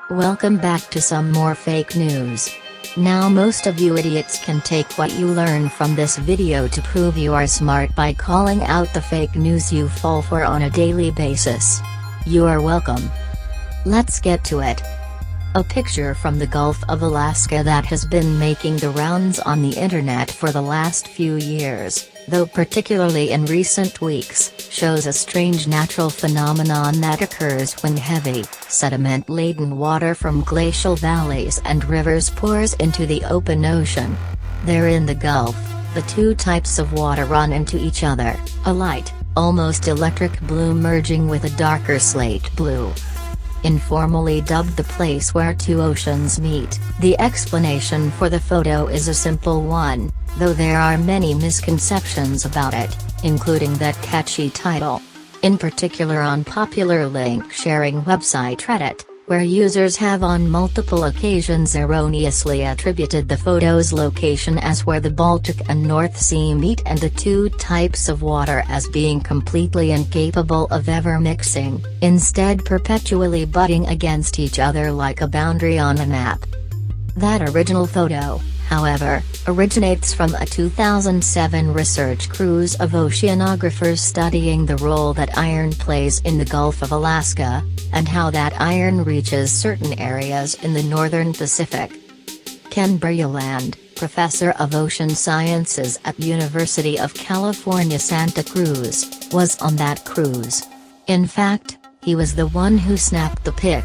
Welcome back to some more fake news. Now most of you idiots can take what you learn from this video to prove you are smart by calling out the fake news you fall for on a daily basis. You are welcome. Let's get to it. A picture from the Gulf of Alaska that has been making the rounds on the internet for the last few years, though particularly in recent weeks, shows a strange natural phenomenon that occurs when heavy, sediment-laden water from glacial valleys and rivers pours into the open ocean. There in the Gulf, the two types of water run into each other, a light, almost electric blue merging with a darker slate blue. Informally dubbed the place where two oceans meet, the explanation for the photo is a simple one, though there are many misconceptions about it, including that catchy title. In particular on popular link-sharing website Reddit, where users have on multiple occasions erroneously attributed the photo's location as where the Baltic and North Sea meet and the two types of water as being completely incapable of ever mixing, instead perpetually butting against each other like a boundary on a map. That original photo, however, originates from a 2007 research cruise of oceanographers studying the role that iron plays in the Gulf of Alaska, and how that iron reaches certain areas in the northern Pacific. Ken Burland, professor of ocean sciences at University of California Santa Cruz, was on that cruise. In fact, he was the one who snapped the pic.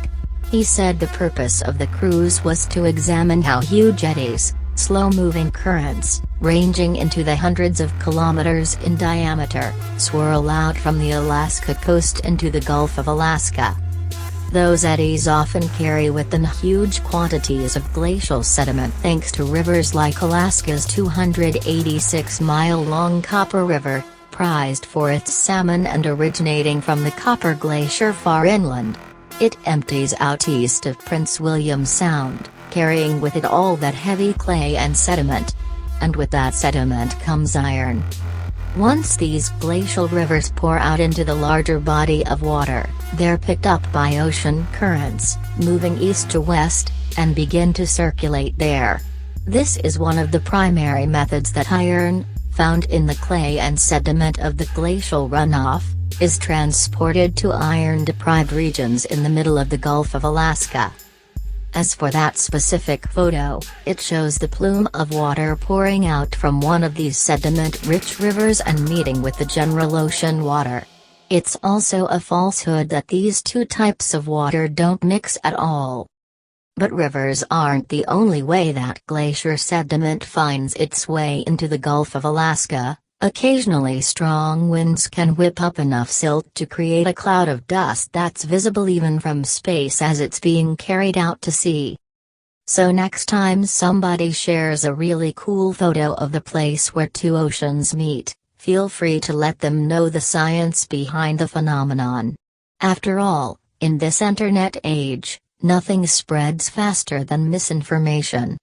He said the purpose of the cruise was to examine how huge eddies, slow-moving currents, ranging into the hundreds of kilometers in diameter, swirl out from the Alaska coast into the Gulf of Alaska. Those eddies often carry with them huge quantities of glacial sediment thanks to rivers like Alaska's 286-mile-long Copper River, prized for its salmon and originating from the Copper Glacier far inland. It empties out east of Prince William Sound, carrying with it all that heavy clay and sediment. And with that sediment comes iron. Once these glacial rivers pour out into the larger body of water, they're picked up by ocean currents, moving east to west, and begin to circulate there. This is one of the primary methods that iron, found in the clay and sediment of the glacial runoff, is transported to iron-deprived regions in the middle of the Gulf of Alaska. As for that specific photo, it shows the plume of water pouring out from one of these sediment-rich rivers and meeting with the general ocean water. It's also a falsehood that these two types of water don't mix at all. But rivers aren't the only way that glacier sediment finds its way into the Gulf of Alaska. Occasionally strong winds can whip up enough silt to create a cloud of dust that's visible even from space as it's being carried out to sea. So next time somebody shares a really cool photo of the place where two oceans meet, feel free to let them know the science behind the phenomenon. After all, in this internet age, nothing spreads faster than misinformation.